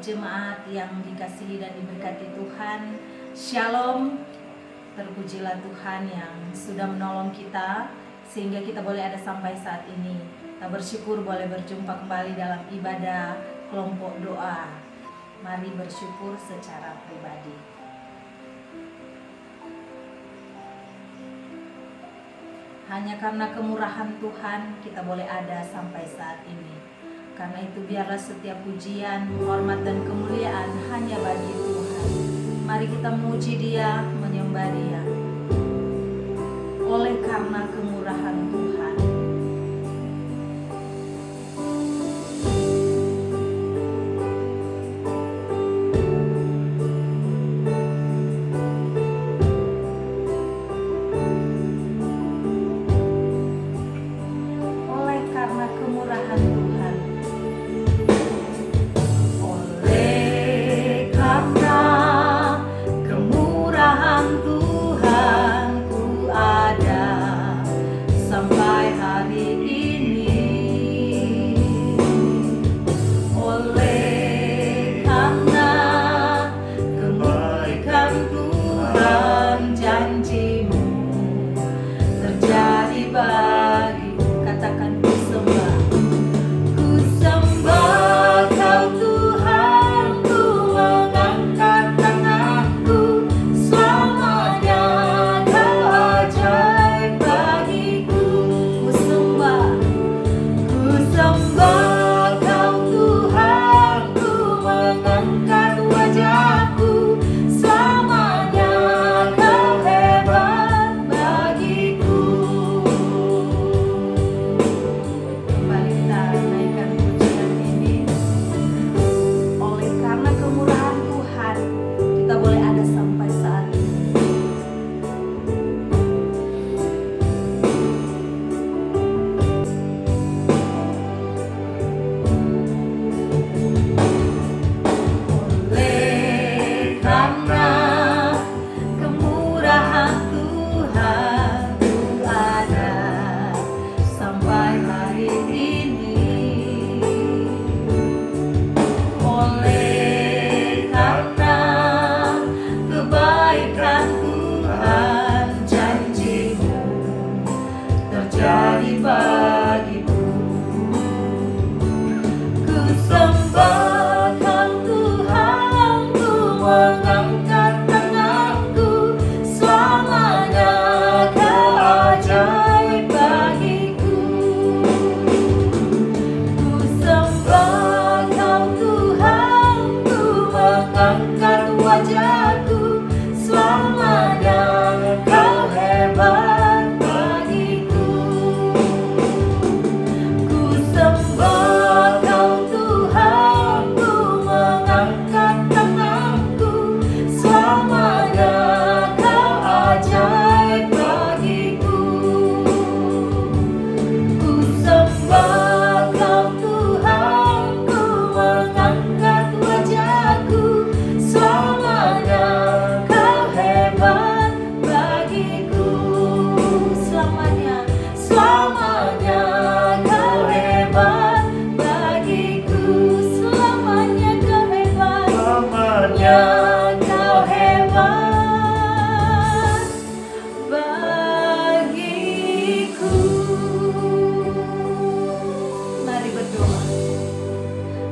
jemaat yang dikasihi dan diberkati Tuhan. Shalom. Terpujilah Tuhan yang sudah menolong kita sehingga kita boleh ada sampai saat ini. Kita bersyukur boleh berjumpa kembali dalam ibadah kelompok doa. Mari bersyukur secara pribadi. Hanya karena kemurahan Tuhan kita boleh ada sampai saat ini. Karena itu biarlah setiap pujian, hormat dan kemuliaan hanya bagi Tuhan. Mari kita memuji Dia, menyembah Dia. Oleh karena kemurahan Tuhan. Oleh karena kemurahan Tuhan.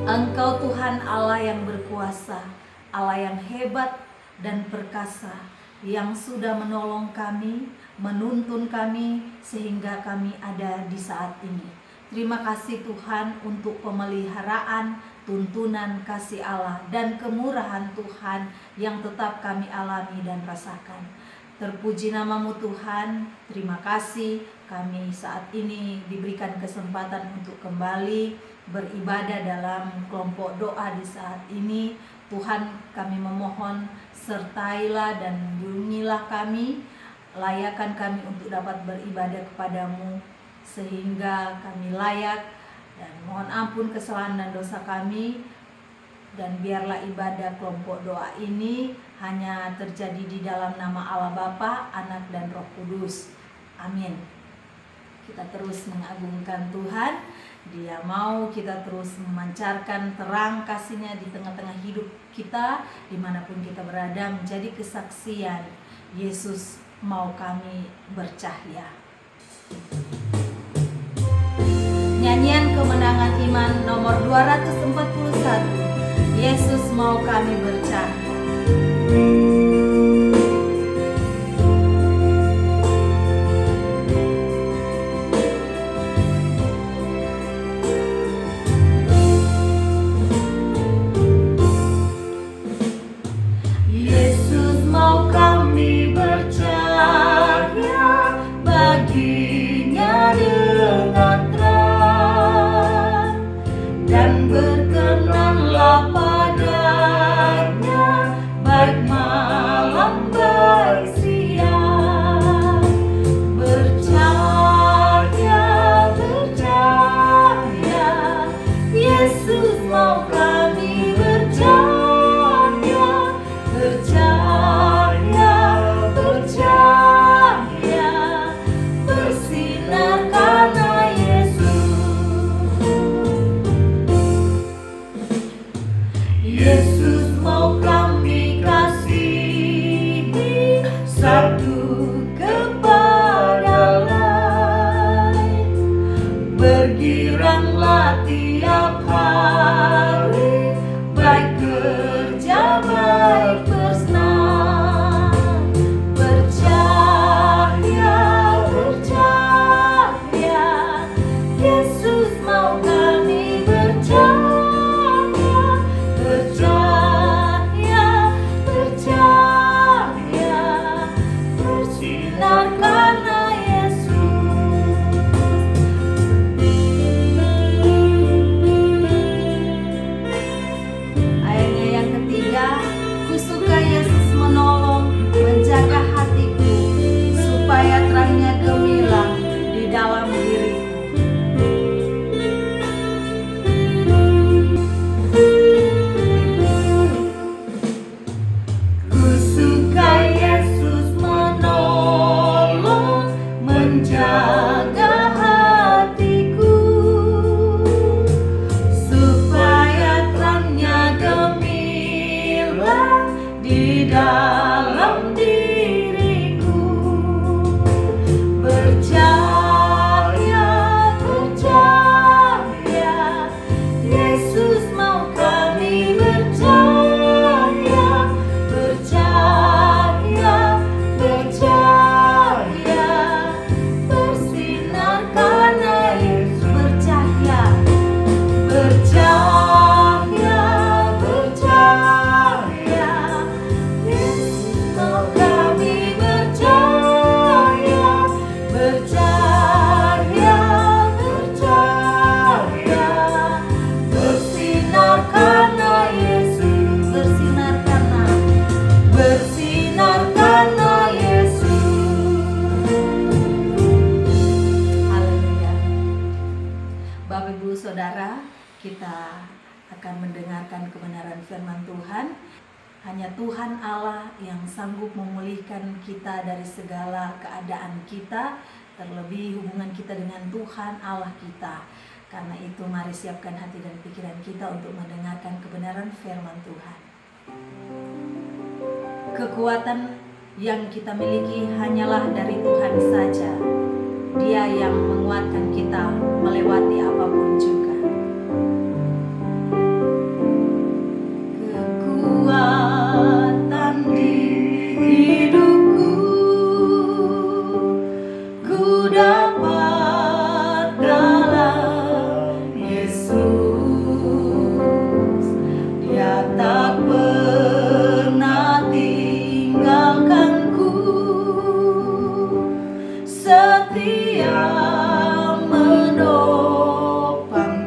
Engkau Tuhan Allah yang berkuasa, Allah yang hebat dan perkasa, yang sudah menolong kami, menuntun kami sehingga kami ada di saat ini. Terima kasih Tuhan untuk pemeliharaan, tuntunan kasih Allah dan kemurahan Tuhan yang tetap kami alami dan rasakan. Terpuji namamu Tuhan, terima kasih kami saat ini diberikan kesempatan untuk kembali beribadah dalam kelompok doa di saat ini. Tuhan, kami memohon sertailah dan lindungilah kami, layakan kami untuk dapat beribadah kepadamu sehingga kami layak, dan mohon ampun kesalahan dan dosa kami, dan biarlah ibadah kelompok doa ini hanya terjadi di dalam nama Allah Bapa, Anak dan Roh Kudus. Amin. Kita terus mengagungkan Tuhan. Dia mau kita terus memancarkan terang kasih-Nya di tengah-tengah hidup kita, dimanapun kita berada, menjadi kesaksian. Yesus mau kami bercahaya. Nyanyian Kemenangan Iman nomor 241. Yesus mau kami bercahaya. Yesus mau kami bercahaya, baginya dengan terang, dan berkenanlah padanya, baik malam baik siang. Bercahaya, bercahaya, Yesus mau kami bercahaya, bercahaya, bercahaya, bersinar karena Yesus. Yesus mau kami kasihi satu kepada lain, bergiranglah tiap hari, baik kerja baik bersenang. Bercahaya, bercahaya, Yesus mau kami bercahaya, bercahaya, bercahaya, bersinar karena Yesus. Ayatnya yang ketiga, kusuka Yesus menolong, menjaga hatiku, supaya terangnya gemilang di dalam diriku. Kusuka Yesus menolong, menjaga hatiku, supaya terangnya gemilang di dalam diriku. Bercahaya, bercahaya, Yesus mau kami bercahaya, bercahaya, bercahaya, bersinar karena Yesus. Bercahaya, bercahaya, bercahaya, Yesus mau kami bercahaya, bercahaya, bercahaya, bersinar karena Yesus. Bersinar karena Yesus. Haleluya. Bapak Ibu Saudara, kita akan mendengarkan kebenaran firman Tuhan. Hanya Tuhan Allah yang sanggup memulihkan kita dari segala keadaan kita, terlebih hubungan kita dengan Tuhan Allah kita. Karena itu mari siapkan hati dan pikiran kita untuk mendengarkan kebenaran firman Tuhan. Kekuatan yang kita miliki hanyalah dari Tuhan saja. Dia yang menguatkan kita melewati apapun juga. Kekuatan di hidupku, ku dapat dalam Yesus. Dia tak pernah tinggalkanku, setia menopang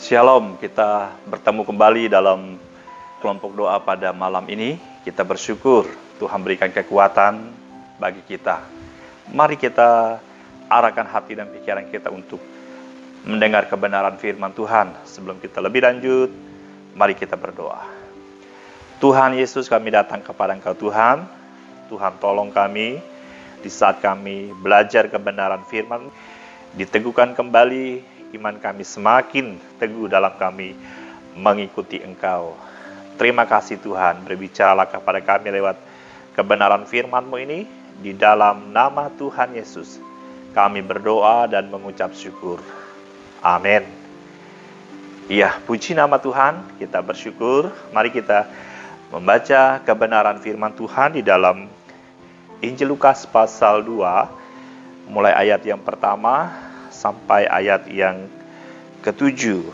Shalom, kita bertemu kembali dalam kelompok doa pada malam ini. Kita bersyukur Tuhan berikan kekuatan bagi kita. Mari kita arahkan hati dan pikiran kita untuk mendengar kebenaran firman Tuhan. Sebelum kita lebih lanjut, mari kita berdoa. Tuhan Yesus, kami datang kepada Engkau Tuhan. Tuhan tolong kami di saat kami belajar kebenaran firman. Diteguhkan kembali iman kami, semakin teguh dalam kami mengikuti Engkau. Terima kasih Tuhan, berbicaralah kepada kami lewat kebenaran firman-Mu ini. Di dalam nama Tuhan Yesus, kami berdoa dan mengucap syukur. Amin. Iya, puji nama Tuhan, kita bersyukur. Mari kita membaca kebenaran firman Tuhan di dalam Injil Lukas pasal 2, mulai ayat yang pertama sampai ayat yang ke-7.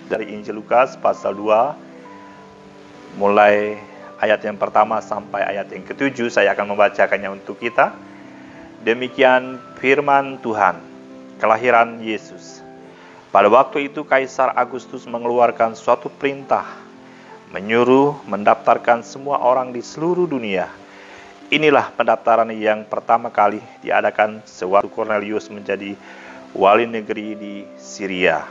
Dari Injil Lukas pasal 2, mulai ayat yang pertama sampai ayat yang ke-7, saya akan membacakannya untuk kita. Demikian firman Tuhan. Kelahiran Yesus. Pada waktu itu Kaisar Agustus mengeluarkan suatu perintah, menyuruh mendaftarkan semua orang di seluruh dunia. Inilah pendaftaran yang pertama kali diadakan sewaktu Cornelius menjadi wali negeri di Syria.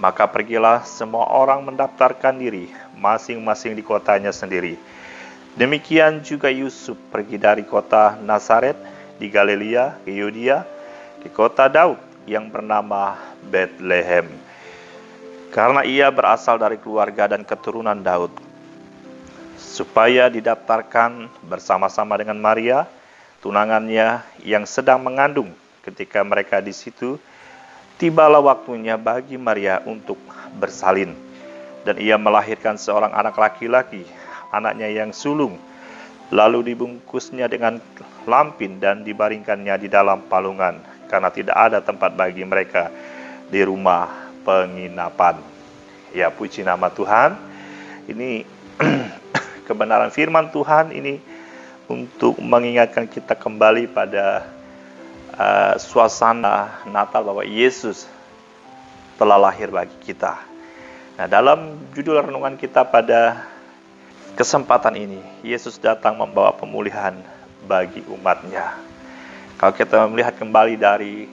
Maka pergilah semua orang mendaftarkan diri masing-masing di kotanya sendiri. Demikian juga Yusuf pergi dari kota Nazaret di Galilea ke Yudea, ke kota Daud yang bernama Betlehem, karena ia berasal dari keluarga dan keturunan Daud, supaya didaftarkan bersama-sama dengan Maria, tunangannya yang sedang mengandung. Ketika mereka di situ, tibalah waktunya bagi Maria untuk bersalin, dan ia melahirkan seorang anak laki-laki, anaknya yang sulung. Lalu dibungkusnya dengan lampin dan dibaringkannya di dalam palungan, karena tidak ada tempat bagi mereka di rumah penginapan. Ya, puji nama Tuhan. Ini kebenaran firman Tuhan ini untuk mengingatkan kita kembali pada suasana Natal bahwa Yesus telah lahir bagi kita. Nah, dalam judul renungan kita pada kesempatan ini, Yesus datang membawa pemulihan bagi umatnya. Kalau kita melihat kembali dari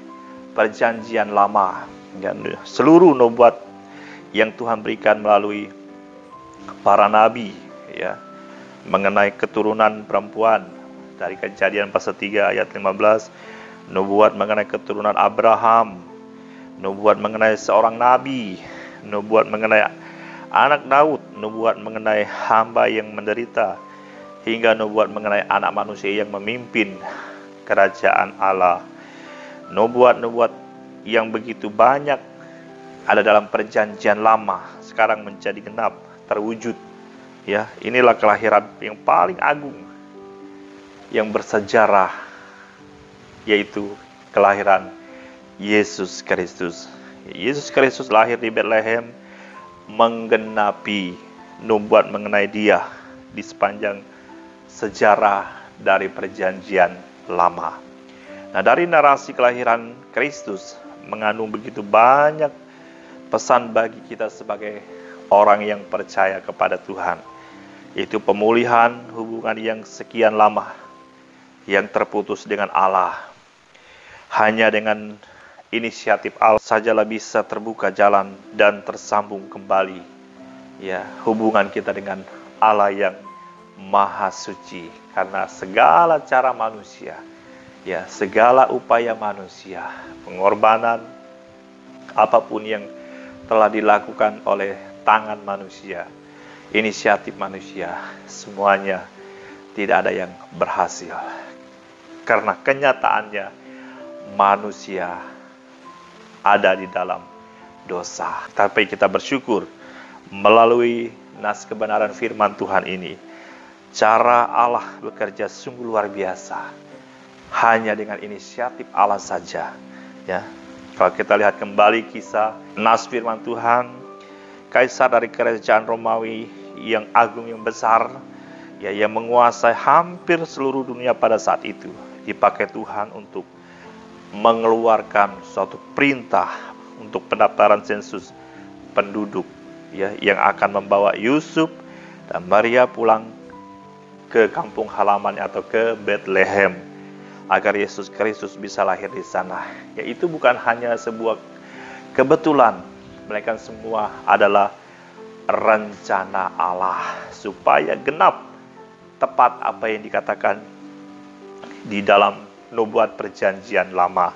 perjanjian lama, dan seluruh nubuat yang Tuhan berikan melalui para nabi, ya, mengenai keturunan perempuan, dari Kejadian pasal 3 ayat 15, nubuat mengenai keturunan Abraham, nubuat mengenai seorang nabi, nubuat mengenai anak Daud, nubuat mengenai hamba yang menderita, hingga nubuat mengenai anak manusia yang memimpin kerajaan Allah. Nubuat-nubuat yang begitu banyak ada dalam perjanjian lama, sekarang menjadi genap, terwujud. Ya, inilah kelahiran yang paling agung, yang bersejarah, yaitu kelahiran Yesus Kristus. Yesus Kristus lahir di Betlehem, menggenapi nubuat mengenai Dia di sepanjang sejarah dari perjanjian lama. Nah, dari narasi kelahiran Kristus mengandung begitu banyak pesan bagi kita sebagai orang yang percaya kepada Tuhan, yaitu pemulihan hubungan yang sekian lama yang terputus dengan Allah. Hanya dengan inisiatif Allah sajalah bisa terbuka jalan dan tersambung kembali, ya, hubungan kita dengan Allah yang Maha Suci. Karena segala cara manusia, ya, segala upaya manusia, pengorbanan apapun yang telah dilakukan oleh tangan manusia, inisiatif manusia, semuanya tidak ada yang berhasil. Karena kenyataannya manusia ada di dalam dosa. Tapi kita bersyukur melalui nas kebenaran firman Tuhan ini, cara Allah bekerja sungguh luar biasa. Hanya dengan inisiatif Allah saja, ya. Kalau kita lihat kembali kisah nas firman Tuhan, kaisar dari kerajaan Romawi yang agung, yang besar, ya, yang menguasai hampir seluruh dunia pada saat itu, dipakai Tuhan untuk mengeluarkan suatu perintah untuk pendaftaran sensus penduduk ya yang akan membawa Yusuf dan Maria pulang ke kampung halamannya atau ke Bethlehem agar Yesus Kristus bisa lahir di sana. Ya, itu bukan hanya sebuah kebetulan, melainkan semua adalah rencana Allah supaya genap tepat apa yang dikatakan di dalam nubuat perjanjian lama.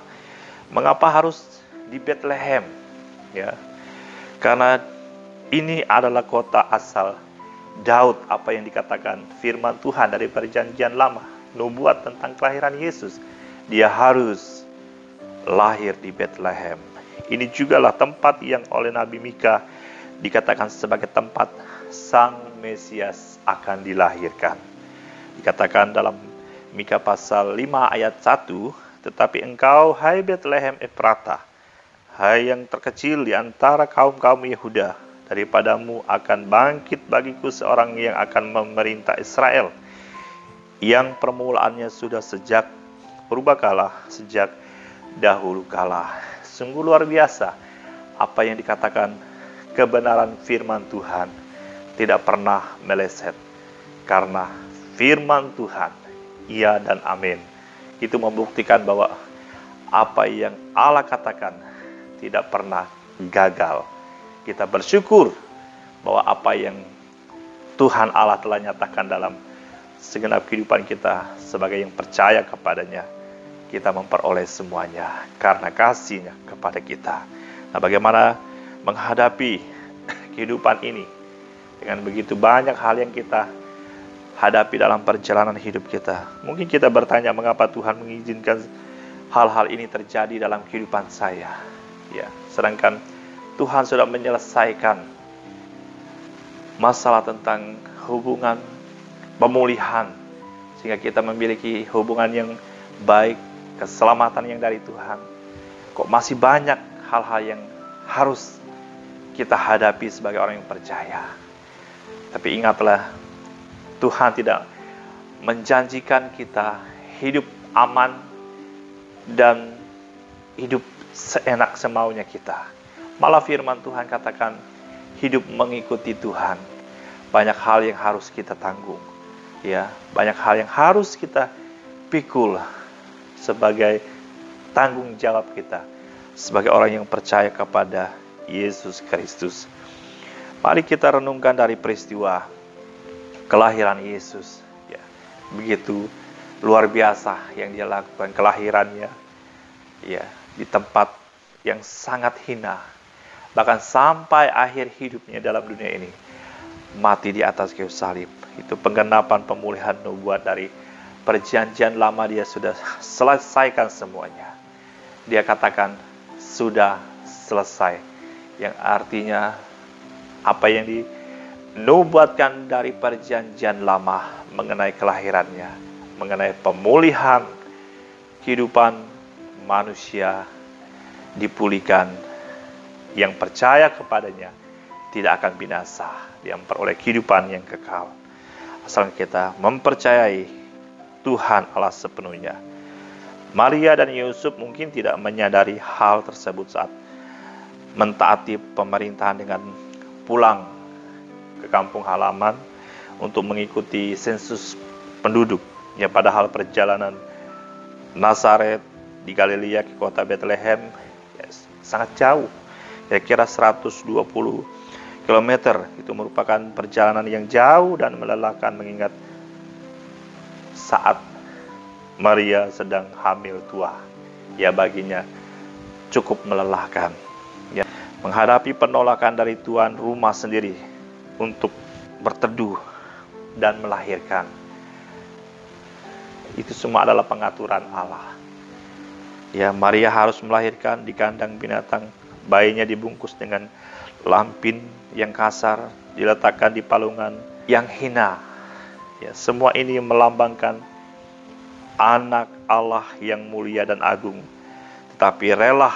Mengapa harus di Bethlehem? Ya, karena ini adalah kota asal Daud, apa yang dikatakan firman Tuhan dari perjanjian lama, nubuat tentang kelahiran Yesus. Dia harus lahir di Bethlehem. Ini jugalah tempat yang oleh Nabi Mika dikatakan sebagai tempat Sang Mesias akan dilahirkan. Dikatakan dalam Mika pasal 5 ayat 1, tetapi engkau, hai Bethlehem Efrata, hai yang terkecil di antara kaum-kaum Yehuda, daripadamu akan bangkit bagiku seorang yang akan memerintah Israel, yang permulaannya sudah sejak purbakala, sejak dahulu kala. Sungguh luar biasa apa yang dikatakan, kebenaran firman Tuhan tidak pernah meleset. Karena firman Tuhan, iya dan amin. Itu membuktikan bahwa apa yang Allah katakan tidak pernah gagal. Kita bersyukur bahwa apa yang Tuhan Allah telah nyatakan dalam segenap kehidupan kita sebagai yang percaya kepadanya, kita memperoleh semuanya karena kasih-Nya kepada kita. Nah, bagaimana menghadapi kehidupan ini dengan begitu banyak hal yang kita hadapi dalam perjalanan hidup kita. Mungkin kita bertanya, mengapa Tuhan mengizinkan hal-hal ini terjadi dalam kehidupan saya? Ya, sedangkan Tuhan sudah menyelesaikan masalah tentang hubungan pemulihan, sehingga kita memiliki hubungan yang baik, keselamatan yang dari Tuhan. Kok masih banyak hal-hal yang harus kita hadapi sebagai orang yang percaya? Tapi ingatlah, Tuhan tidak menjanjikan kita hidup aman dan hidup seenak semaunya kita. Malah firman Tuhan katakan hidup mengikuti Tuhan. Banyak hal yang harus kita tanggung. Ya, banyak hal yang harus kita pikul sebagai tanggung jawab kita sebagai orang yang percaya kepada Yesus Kristus. Mari kita renungkan dari peristiwa kelahiran Yesus. Ya, begitu luar biasa yang Dia lakukan, kelahirannya ya di tempat yang sangat hina. Bahkan sampai akhir hidupnya dalam dunia ini, mati di atas kayu salib. Itu penggenapan pemulihan nubuat dari perjanjian lama. Dia sudah selesaikan semuanya. Dia katakan sudah selesai, yang artinya apa yang dinubuatkan dari perjanjian lama mengenai kelahirannya, mengenai pemulihan kehidupan manusia dipulihkan. Yang percaya kepadanya tidak akan binasa, dia memperoleh kehidupan yang kekal. Asal kita mempercayai Tuhan Allah sepenuhnya. Maria dan Yusuf mungkin tidak menyadari hal tersebut saat mentaati pemerintahan dengan pulang ke kampung halaman untuk mengikuti sensus penduduk. Ya, padahal perjalanan Nazaret di Galilea ke kota Bethlehem ya, sangat jauh. Kira-kira 120 km. Itu merupakan perjalanan yang jauh dan melelahkan, mengingat saat Maria sedang hamil tua. Ya, baginya cukup melelahkan. Ya, menghadapi penolakan dari tuan rumah sendiri untuk berteduh dan melahirkan. Itu semua adalah pengaturan Allah. Ya, Maria harus melahirkan di kandang binatang. Bayinya dibungkus dengan lampin yang kasar, diletakkan di palungan yang hina. Ya, semua ini melambangkan anak Allah yang mulia dan agung, tetapi rela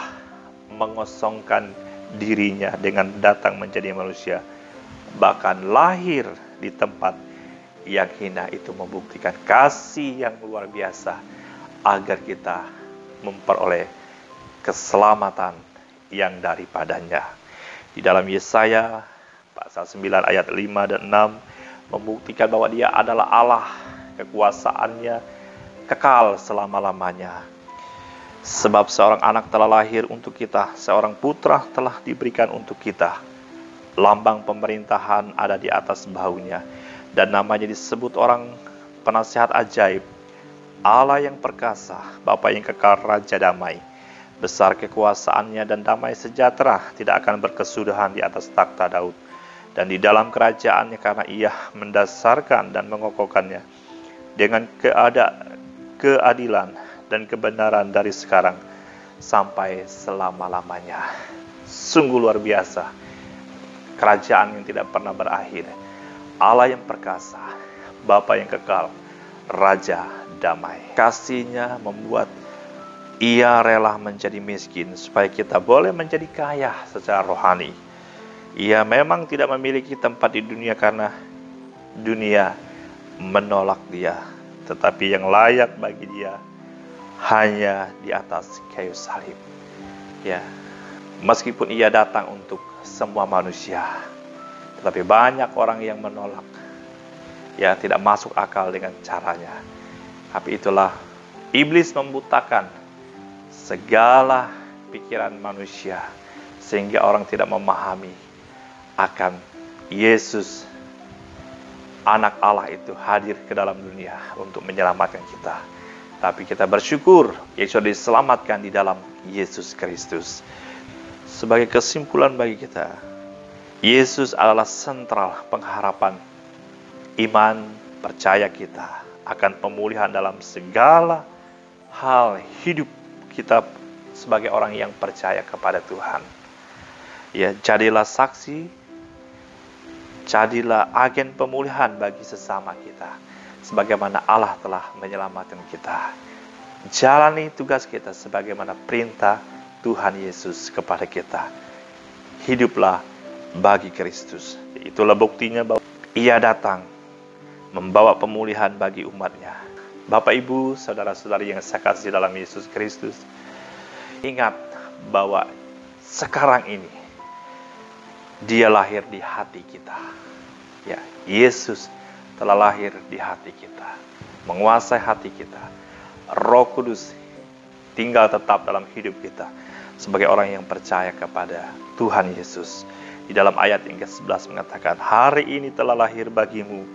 mengosongkan dirinya dengan datang menjadi manusia, bahkan lahir di tempat yang hina. Itu membuktikan kasih yang luar biasa agar kita memperoleh keselamatan yang daripadanya. Di dalam Yesaya pasal 9 ayat 5 dan 6 membuktikan bahwa Dia adalah Allah, kekuasaannya kekal selama-lamanya. Sebab seorang anak telah lahir untuk kita, seorang putra telah diberikan untuk kita. Lambang pemerintahan ada di atas bahunya, dan namanya disebut orang penasihat ajaib, Allah yang perkasa, Bapa yang kekal, Raja damai. Besar kekuasaannya dan damai sejahtera tidak akan berkesudahan di atas takhta Daud dan di dalam kerajaannya, karena Ia mendasarkan dan mengokohkannya dengan keadilan dan kebenaran dari sekarang sampai selama-lamanya. Sungguh luar biasa, kerajaan yang tidak pernah berakhir, Allah yang perkasa, Bapa yang kekal, Raja damai. Kasih-Nya membuat Ia rela menjadi miskin supaya kita boleh menjadi kaya secara rohani. Ia memang tidak memiliki tempat di dunia karena dunia menolak Dia, tetapi yang layak bagi Dia hanya di atas kayu salib. Ya, meskipun Ia datang untuk semua manusia, tetapi banyak orang yang menolak. Ya, tidak masuk akal dengan caranya. Tapi itulah iblis membutakan segala pikiran manusia sehingga orang tidak memahami akan Yesus, anak Allah itu hadir ke dalam dunia untuk menyelamatkan kita. Tapi kita bersyukur Yesus diselamatkan di dalam Yesus Kristus. Sebagai kesimpulan bagi kita, Yesus adalah sentral pengharapan iman percaya kita akan pemulihan dalam segala hal hidup kita sebagai orang yang percaya kepada Tuhan. Ya, jadilah saksi, jadilah agen pemulihan bagi sesama kita, sebagaimana Allah telah menyelamatkan kita. Jalani tugas kita sebagaimana perintah Tuhan Yesus kepada kita. Hiduplah bagi Kristus. Itulah buktinya bahwa Ia datang membawa pemulihan bagi umat-Nya. Bapak, Ibu, saudara-saudari yang saya kasih dalam Yesus Kristus, ingat bahwa sekarang ini Dia lahir di hati kita. Ya, Yesus telah lahir di hati kita, menguasai hati kita. Roh Kudus tinggal tetap dalam hidup kita sebagai orang yang percaya kepada Tuhan Yesus. Di dalam ayat yang ke-11 mengatakan, hari ini telah lahir bagimu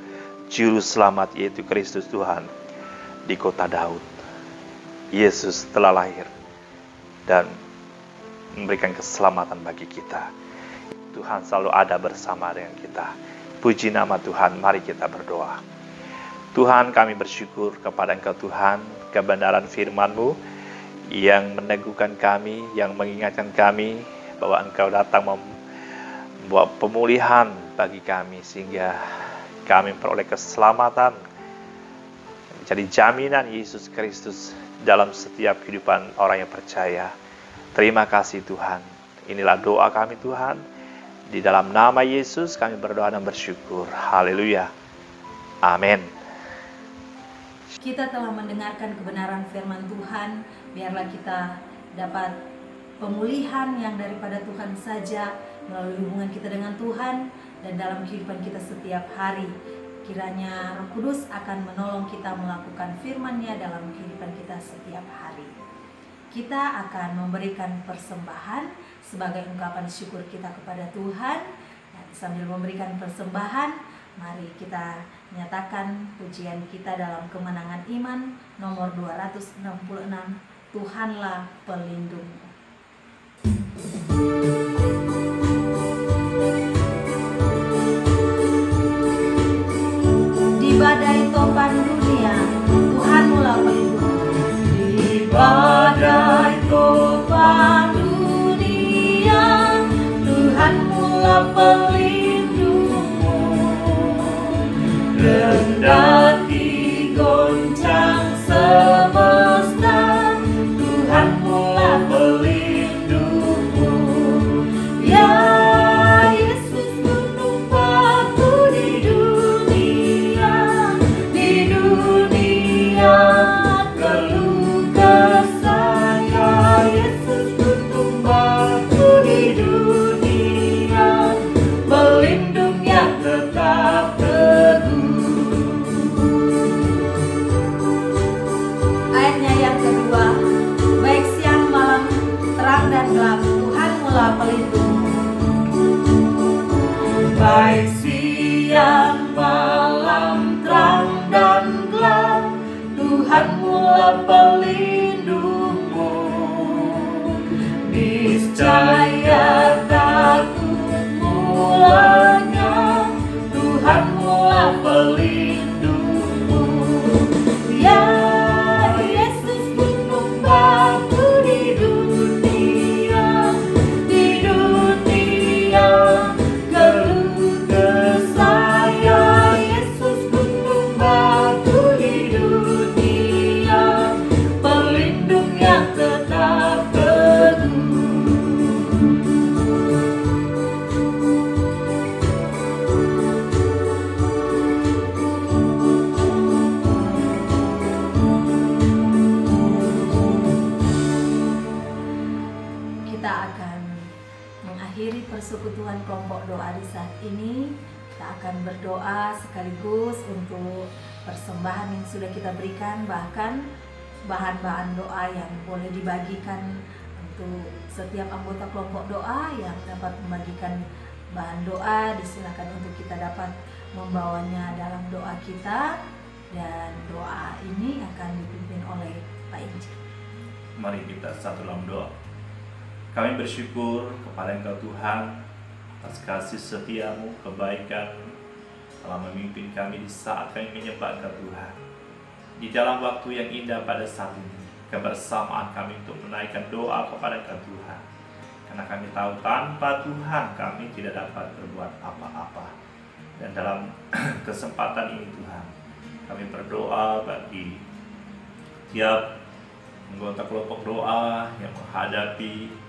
Juru Selamat, yaitu Kristus Tuhan, di kota Daud. Yesus telah lahir dan memberikan keselamatan bagi kita. Tuhan selalu ada bersama dengan kita. Puji nama Tuhan, mari kita berdoa. Tuhan, kami bersyukur kepada Engkau Tuhan, kebenaran firman-Mu yang meneguhkan kami, yang mengingatkan kami bahwa Engkau datang membawa pemulihan bagi kami, sehingga kami memperoleh keselamatan, menjadi jaminan Yesus Kristus dalam setiap kehidupan orang yang percaya. Terima kasih Tuhan. Inilah doa kami Tuhan. Di dalam nama Yesus kami berdoa dan bersyukur. Haleluya. Amin. Kita telah mendengarkan kebenaran firman Tuhan. Biarlah kita dapat pemulihan yang daripada Tuhan saja melalui hubungan kita dengan Tuhan dan dalam kehidupan kita setiap hari. Kiranya Roh Kudus akan menolong kita melakukan firman-Nya dalam kehidupan kita setiap hari. Kita akan memberikan persembahan sebagai ungkapan syukur kita kepada Tuhan. Dan sambil memberikan persembahan, mari kita nyatakan pujian kita dalam Kemenangan Iman nomor 266, Tuhanlah pelindungmu. Di badai topan dunia, Tuhan mula pelindung. Di badai topan dunia, Tuhan mula pelindungmu. Kendati goncang semesta, Tuhan mula pelindungmu. baik siang, malam, terang dan gelap, Tuhan mula pelindungmu. Niscaya takut mulanya, Tuhan mula pelindungmu. Ya Yesus gunung batu di dunia, keluh kesah. Ya Yesus gunung batu di dunia, pelindung yang tetap teguh. Kita akan mengakhiri persekutuan kelompok doa di saat ini. Kita akan berdoa sekaligus untuk persembahan yang sudah kita berikan, bahkan bahan-bahan doa yang boleh dibagikan untuk setiap anggota kelompok doa yang dapat membagikan bahan doa. Disilakan untuk kita dapat membawanya dalam doa kita, dan doa ini akan dipimpin oleh Pak Inji. Mari kita satu dalam doa. Kami bersyukur kepada Engkau Tuhan atas kasih setiamu, kebaikan telah memimpin kami di saat kami menyembah Engkau Tuhan. Di dalam waktu yang indah pada saat ini, kebersamaan kami untuk menaikkan doa kepada Engkau Tuhan. Karena kami tahu tanpa Tuhan kami tidak dapat berbuat apa-apa. Dan dalam kesempatan ini Tuhan, kami berdoa bagi tiap anggota kelompok doa yang menghadapi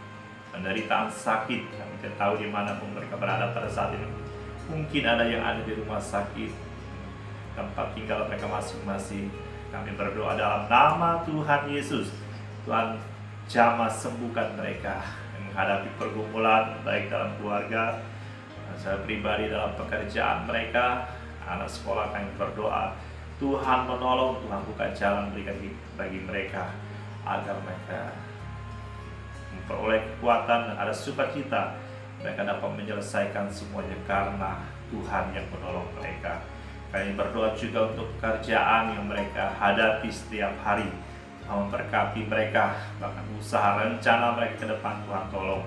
penderitaan sakit. Kami tidak tahu dimanapun mereka berada pada saat ini. Mungkin ada yang ada di rumah sakit, tempat tinggal mereka masing-masing. Kami berdoa dalam nama Tuhan Yesus, Tuhan jamah sembuhkan mereka yang menghadapi pergumulan baik dalam keluarga, saya pribadi dalam pekerjaan mereka, anak sekolah. Kami berdoa Tuhan menolong, Tuhan buka jalan bagi mereka agar mereka memperoleh kekuatan dan ada sukacita. Mereka dapat menyelesaikan semuanya karena Tuhan yang menolong mereka. Kami berdoa juga untuk pekerjaan yang mereka hadapi setiap hari. Tuhan memberkati mereka, bahkan usaha rencana mereka ke depan Tuhan tolong.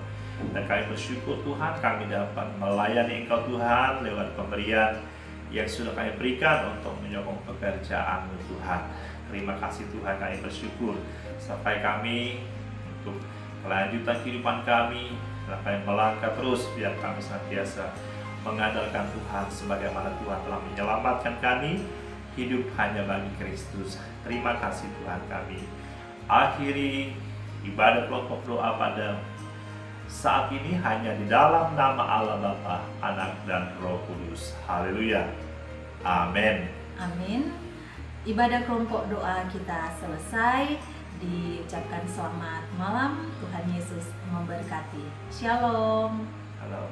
Dan kami bersyukur Tuhan kami dapat melayani Engkau Tuhan lewat pemberian yang sudah kami berikan untuk menyokong pekerjaan-Mu Tuhan. Terima kasih Tuhan, kami bersyukur sampai kami untuk kelanjutan kehidupan kami, dan kami melangkah terus biar kami senantiasa mengandalkan Tuhan sebagaimana Tuhan telah menyelamatkan kami, hidup hanya bagi Kristus. Terima kasih Tuhan. Kami akhiri ibadah kelompok doa pada saat ini hanya di dalam nama Allah Bapa, Anak dan Roh Kudus. Haleluya. Amin. Amin. Ibadah kelompok doa kita selesai. Diucapkan selamat malam. Tuhan Yesus memberkati. Shalom. Halo.